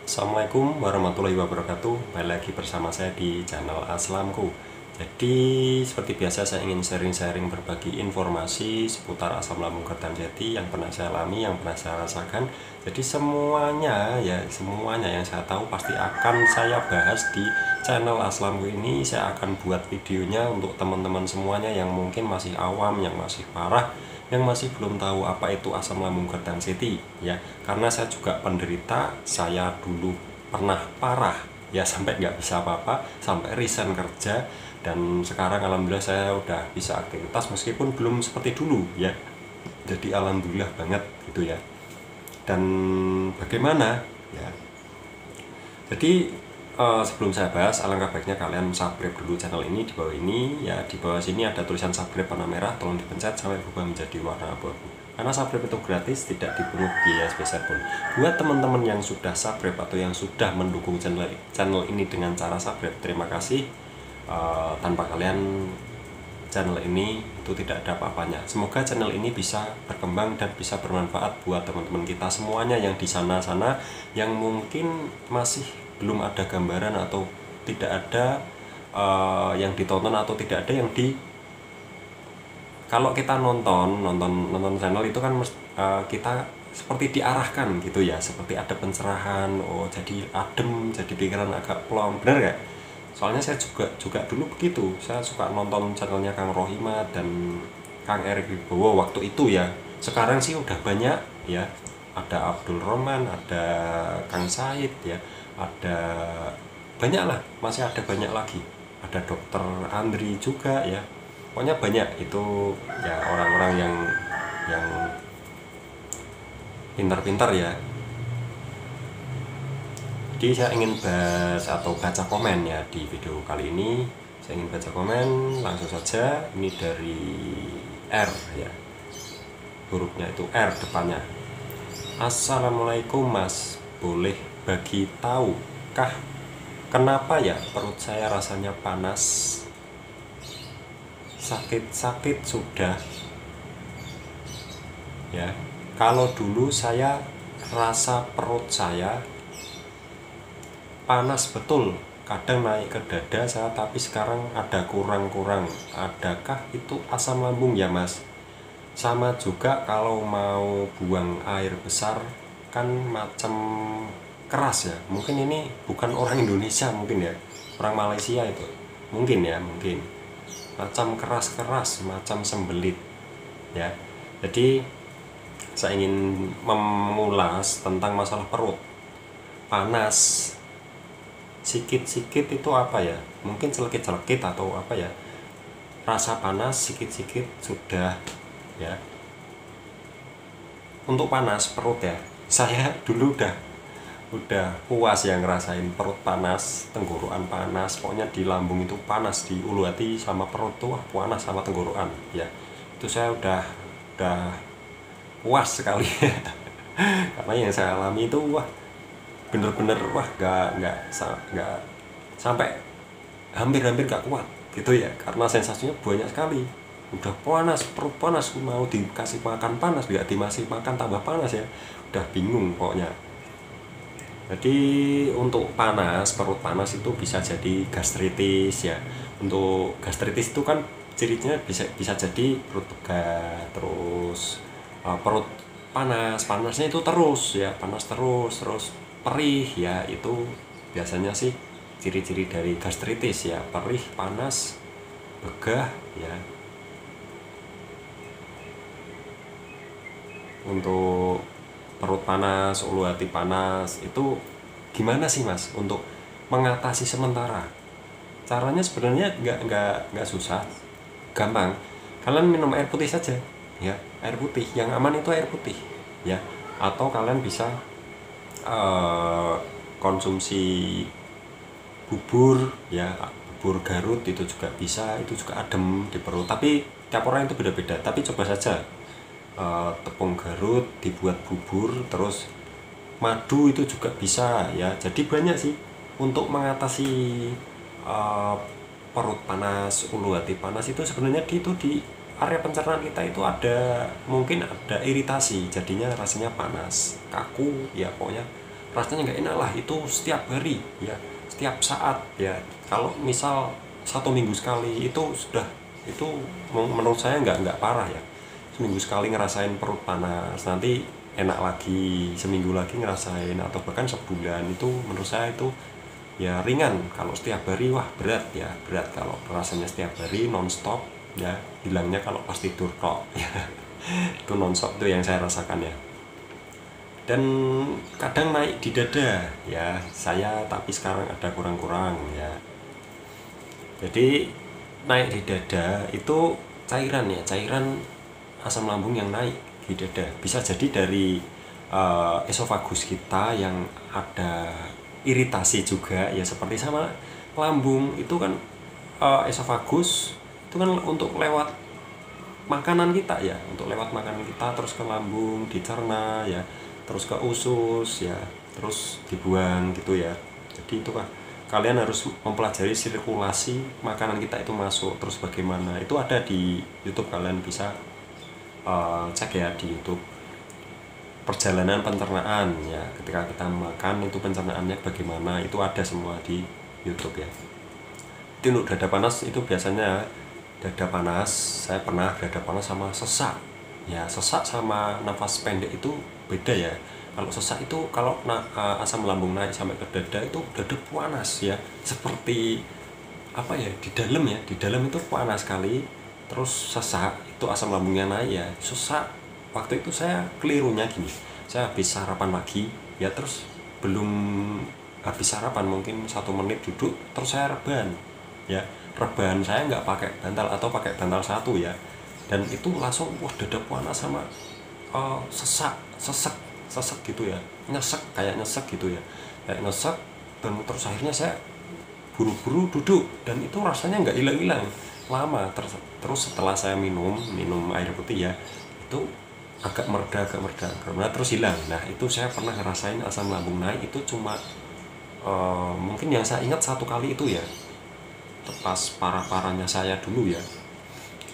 Assalamualaikum warahmatullahi wabarakatuh. Balik lagi bersama saya di channel Aslamku. Jadi seperti biasa saya ingin sharing-sharing berbagi informasi seputar asam lambung Kertanjati yang pernah saya alami, yang pernah saya rasakan. Jadi semuanya yang saya tahu pasti akan saya bahas di channel Aslamku ini. Saya akan buat videonya untuk teman-teman semuanya yang mungkin masih awam, yang masih parah, yang masih belum tahu apa itu asam lambung Kertanjati ya, karena saya juga penderita. Saya dulu pernah parah ya, sampai nggak bisa apa-apa, sampai resign kerja, dan sekarang alhamdulillah saya udah bisa aktivitas meskipun belum seperti dulu ya. Jadi alhamdulillah banget gitu ya. Dan bagaimana ya, jadi sebelum saya bahas, alangkah baiknya kalian subscribe dulu channel ini. Di bawah ini ya, di bawah sini ada tulisan subscribe warna merah, tolong dipencet sampai berubah menjadi warna abu-abu. Karena subscribe itu gratis, tidak dipungut biaya sebesar pun. Buat teman-teman yang sudah subscribe atau yang sudah mendukung channel ini dengan cara subscribe, terima kasih. Tanpa kalian channel ini itu tidak ada apa-apanya. Semoga channel ini bisa berkembang dan bisa bermanfaat buat teman-teman kita semuanya yang di sana-sana yang mungkin masih belum ada gambaran atau tidak ada yang ditonton atau tidak ada yang kalau kita nonton channel itu kan kita seperti diarahkan gitu ya, seperti ada pencerahan, oh jadi adem, jadi pikiran agak plong, bener gak? Soalnya saya juga dulu begitu, saya suka nonton channelnya Kang Rohimat dan Kang Erik Wibowo waktu itu ya. Sekarang sih udah banyak ya, ada Abdul Roman, ada Kang Said ya, ada banyak lah, masih ada banyak lagi, ada Dokter Andri juga ya. Pokoknya banyak itu ya, orang-orang yang pintar-pintar ya. Jadi saya ingin bahas atau baca komen ya di video kali ini. Saya ingin baca komen langsung saja. Ini dari R ya, hurufnya itu R depannya. Assalamualaikum Mas, boleh bagi tahu kah kenapa ya perut saya rasanya panas, sakit-sakit sudah ya. Kalau dulu saya rasa perut saya panas betul, kadang naik ke dada saya, tapi sekarang ada kurang-kurang. Adakah itu asam lambung ya Mas? Sama juga kalau mau buang air besar kan macam keras ya. Mungkin ini bukan orang Indonesia, mungkin ya, orang Malaysia itu mungkin ya, mungkin macam keras-keras, macam sembelit ya. Jadi saya ingin memulas tentang masalah perut panas sikit-sikit itu apa ya, mungkin celekit-celekit atau apa ya, rasa panas sikit-sikit sudah ya. Untuk panas perut ya, saya dulu udah puas ya ngerasain perut panas, tenggorokan panas, pokoknya di lambung itu panas, di ulu hati sama perut tuh panas sama tenggorokan ya. Itu saya udah puas sekali karena yang saya alami itu bener-bener nggak sampai hampir gak kuat gitu ya, karena sensasinya banyak sekali. Udah panas, perut panas, mau dikasih makan panas, nggak dimasih makan tambah panas ya, udah bingung pokoknya. Jadi untuk panas, perut panas itu bisa jadi gastritis ya. Untuk gastritis itu kan cirinya bisa jadi perut pegal, terus perut panasnya itu terus ya, panas terus perih ya. Itu biasanya sih ciri-ciri dari gastritis ya, perih, panas, begah ya. Untuk perut panas, ulu hati panas itu gimana sih Mas untuk mengatasi sementara? Caranya sebenarnya nggak susah, gampang. Kalian minum air putih saja ya, air putih yang aman itu air putih ya. Atau kalian bisa konsumsi bubur ya, bubur Garut itu juga bisa, itu juga adem di perut. Tapi tiap orang itu beda-beda, tapi coba saja tepung Garut dibuat bubur, terus madu itu juga bisa ya. Jadi banyak sih untuk mengatasi perut panas, ulu hati panas. Itu sebenarnya di area pencernaan kita itu mungkin ada iritasi, jadinya rasanya panas, kaku ya, pokoknya rasanya nggak enak lah, itu setiap hari ya, setiap saat ya. Kalau misal 1 minggu sekali itu sudah, itu menurut saya nggak parah ya. Seminggu sekali ngerasain perut panas, nanti enak lagi seminggu lagi ngerasain, atau bahkan sebulan, itu menurut saya itu ya ringan. Kalau setiap hari wah berat ya, berat kalau rasanya setiap hari nonstop ya. Hilangnya kalau pas tidur kok ya. Itu nonstop itu yang saya rasakan ya. Dan kadang naik di dada ya saya, tapi sekarang ada kurang-kurang ya. Jadi naik di dada itu cairan ya, cairan asam lambung yang naik di dada. Bisa jadi dari esofagus kita yang ada iritasi juga ya, seperti sama lambung itu kan. Esofagus itu kan untuk lewat makanan kita ya, untuk lewat makanan kita terus ke lambung, dicerna ya, terus ke usus ya, terus dibuang gitu ya. Jadi itu kan kalian harus mempelajari sirkulasi makanan kita itu masuk terus bagaimana. Itu ada di YouTube, kalian bisa cek ya di YouTube, perjalanan pencernaan ya, ketika kita makan itu pencernaannya bagaimana, itu ada semua di YouTube ya. Itu untuk dada panas itu biasanya dada panas, saya pernah dada panas sama sesak ya. Sesak sama nafas pendek itu beda ya. Kalau sesak itu kalau asam lambung naik sampai ke dada itu dada panas ya, seperti apa ya, di dalam ya, di dalam itu panas sekali. Terus sesak itu asam lambungnya naik ya. Sesak waktu itu saya kelirunya gini, saya habis sarapan pagi ya, terus belum habis sarapan mungkin 1 menit duduk, terus saya rebahan ya. Rebahan saya nggak pakai bantal atau pakai bantal satu ya, dan itu langsung wah dada panas sama sesek gitu ya, nyesek, kayak nyesek gitu ya, kayak nyesek. Dan terus akhirnya saya buru-buru duduk, dan itu rasanya nggak hilang-hilang lama. Terus setelah saya minum air putih ya, itu agak mereda terus hilang. Nah itu saya pernah ngerasain asam lambung naik itu cuma mungkin yang saya ingat 1 kali itu ya, pas parah-parahnya saya dulu ya,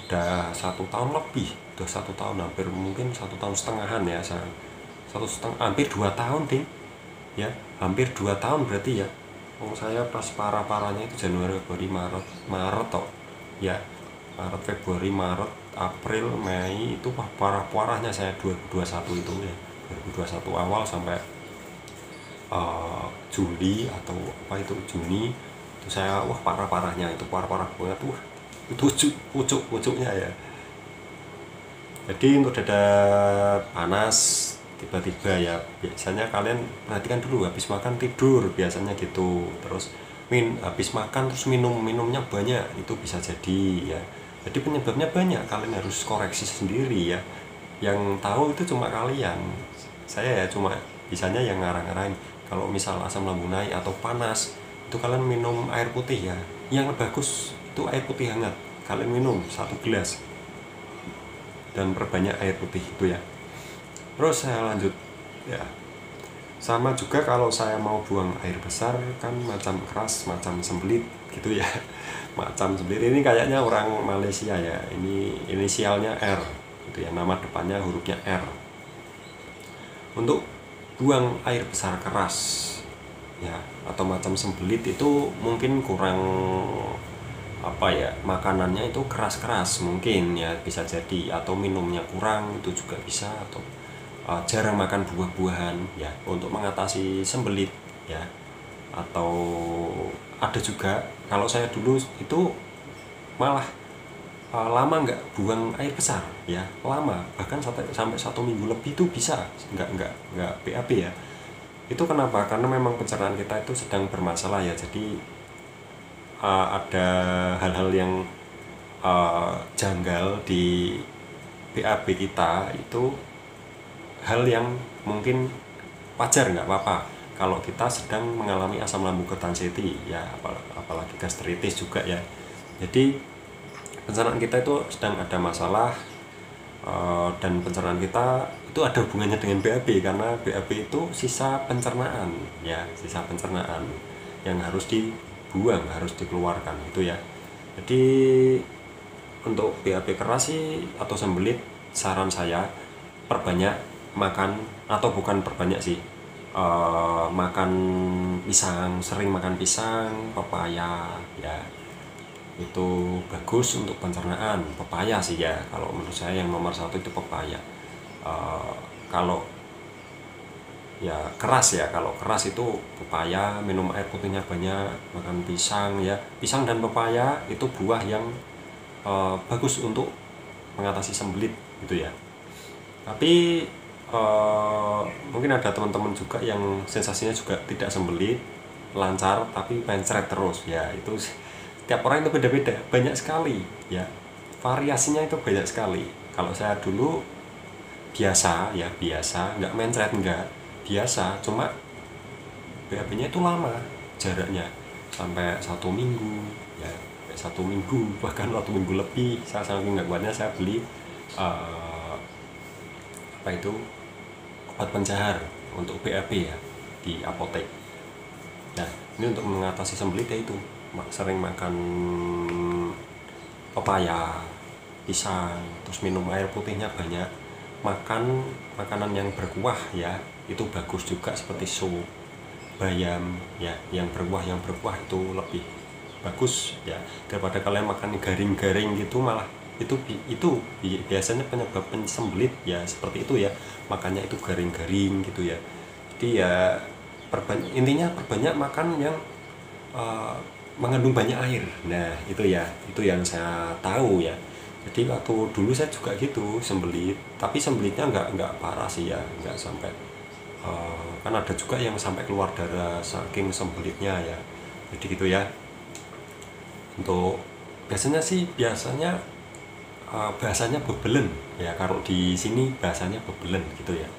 udah 1 tahun lebih, udah 1 tahun, hampir mungkin 1,5 tahun ya, saya 1,5, hampir 2 tahun ding ya, hampir 2 tahun berarti ya. Saya pas parah-parahnya itu Januari, Februari, Maret toh ya, Maret, Februari, Maret, April, Mei, itu wah parah-parahnya saya 2021 itu ya, 2021 awal sampai Juli atau apa itu Juni itu saya wah parah-parahnya, itu parah-parah banget. Wah itu pucuknya ya. Jadi untuk dada panas tiba-tiba ya, biasanya kalian perhatikan dulu, habis makan tidur biasanya gitu, terus habis makan terus minumnya banyak, itu bisa jadi ya. Jadi penyebabnya banyak, kalian harus koreksi sendiri ya. Yang tahu itu cuma kalian, saya ya cuma bisanya yang ngarang-ngarain. Kalau misal asam lambung naik atau panas, itu kalian minum air putih ya, yang bagus itu air putih hangat, kalian minum 1 gelas dan perbanyak air putih itu ya. Terus saya lanjut ya, sama juga kalau saya mau buang air besar kan macam keras, macam sembelit gitu ya. Macam sembelit ini kayaknya orang Malaysia ya, ini inisialnya R gitu ya, nama depannya hurufnya R. Untuk buang air besar keras ya, atau macam sembelit itu mungkin kurang apa ya, makanannya itu keras-keras mungkin ya, bisa jadi, atau minumnya kurang itu juga bisa, atau jarang makan buah-buahan ya untuk mengatasi sembelit ya. Atau ada juga, kalau saya dulu itu malah lama nggak buang air besar ya, lama, bahkan sampai 1 minggu lebih itu bisa nggak BAB ya. Itu kenapa? Karena memang pencernaan kita itu sedang bermasalah ya. Jadi ada hal-hal yang janggal di BAB kita, itu hal yang mungkin wajar, nggak apa-apa kalau kita sedang mengalami asam lambung ketanjeti ya, apalagi gastritis juga ya. Jadi pencernaan kita itu sedang ada masalah, dan pencernaan kita itu ada hubungannya dengan BAB, karena BAB itu sisa pencernaan ya, sisa pencernaan yang harus dibuang, harus dikeluarkan itu ya. Jadi untuk BAB keras sih atau sembelit, saran saya perbanyak makan, atau bukan perbanyak sih, makan pisang, sering makan pisang, pepaya ya, itu bagus untuk pencernaan. Pepaya sih ya, kalau menurut saya yang nomor satu itu pepaya. Kalau ya keras ya, kalau keras itu pepaya, minum air putihnya banyak, makan pisang ya. Pisang dan pepaya itu buah yang bagus untuk mengatasi sembelit gitu ya. Tapi mungkin ada teman-teman juga yang sensasinya juga tidak sembelit, lancar tapi mencret terus ya. Itu tiap orang itu beda-beda, banyak sekali ya, variasinya itu banyak sekali. Kalau saya dulu biasa ya, biasa, nggak mencret, nggak biasa, cuma BAB-nya itu lama jaraknya, sampai 1 minggu ya, sampai 1 minggu bahkan 1 minggu lebih. Saya saking nggak kuatnya saya beli apa itu, obat pencahar untuk BAB ya, di apotek. Nah ini untuk mengatasi sembelit ya, itu sering makan pepaya, pisang, terus minum air putihnya banyak, makan makanan yang berkuah ya, itu bagus juga, seperti sup bayam ya, yang berkuah itu lebih bagus ya, daripada kalian makan garing-garing gitu. Malah itu biasanya penyebab sembelit ya, seperti itu ya, makannya itu garing-garing gitu ya. Jadi ya intinya perbanyak makan yang mengandung banyak air. Nah itu ya, itu yang saya tahu ya. Jadi waktu dulu saya juga gitu sembelit, tapi sembelitnya nggak parah sih ya, nggak sampai kan ada juga yang sampai keluar darah saking sembelitnya ya. Jadi gitu ya. Untuk biasanya bahasanya bebelen ya, kalau di sini bahasanya bebelen gitu ya,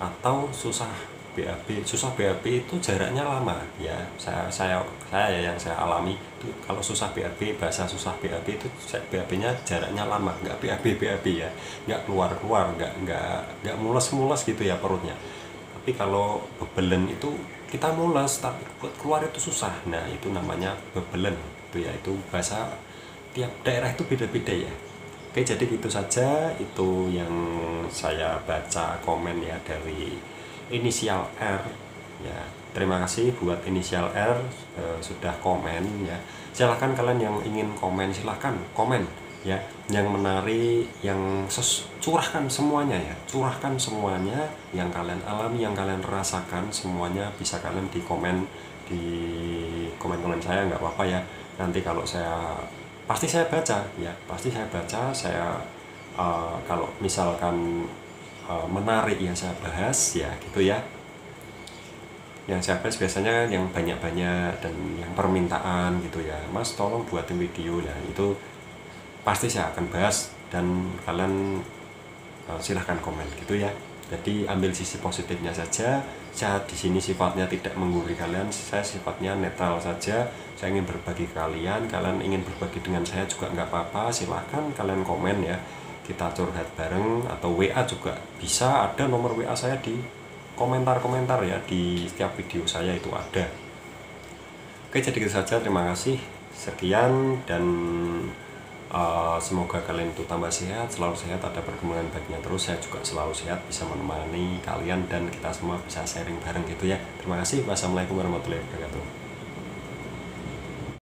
atau susah BAB. Susah BAB itu jaraknya lama ya, saya ya, yang saya alami itu kalau susah BAB, bahasa susah BAB itu BAB-nya jaraknya lama, nggak BAB ya, nggak keluar nggak mules gitu ya perutnya. Tapi kalau bebelen itu kita mules tapi buat keluar itu susah. Nah itu namanya bebelen itu ya, itu bahasa tiap daerah itu beda-beda ya. Oke, jadi gitu saja itu yang saya baca komen ya dari inisial R ya. Terima kasih buat inisial R sudah komen ya. Silahkan kalian yang ingin komen, silahkan komen ya, yang menarik, yang curahkan semuanya ya, curahkan semuanya yang kalian alami, yang kalian rasakan, semuanya bisa kalian di komen saya, nggak apa-apa ya. Nanti kalau pasti saya baca ya, pasti saya baca. Saya kalau misalkan menarik yang saya bahas ya gitu ya, yang saya bahas biasanya yang banyak-banyak dan yang permintaan gitu ya, Mas tolong buatin video. Nah itu pasti saya akan bahas, dan kalian silahkan komen gitu ya. Jadi ambil sisi positifnya saja. Saya di sini sifatnya tidak menggurui kalian, saya sifatnya netral saja. Saya ingin berbagi ke kalian, kalian ingin berbagi dengan saya juga nggak apa-apa, silahkan kalian komen ya, kita curhat bareng. Atau WA juga bisa, ada nomor WA saya di komentar-komentar ya, di setiap video saya itu ada. Oke, jadi itu saja, terima kasih, sekian, dan semoga kalian itu tambah sehat, selalu sehat, ada perkembangan baiknya terus. Saya juga selalu sehat, bisa menemani kalian, dan kita semua bisa sharing bareng gitu ya. Terima kasih. Wassalamualaikum warahmatullahi wabarakatuh.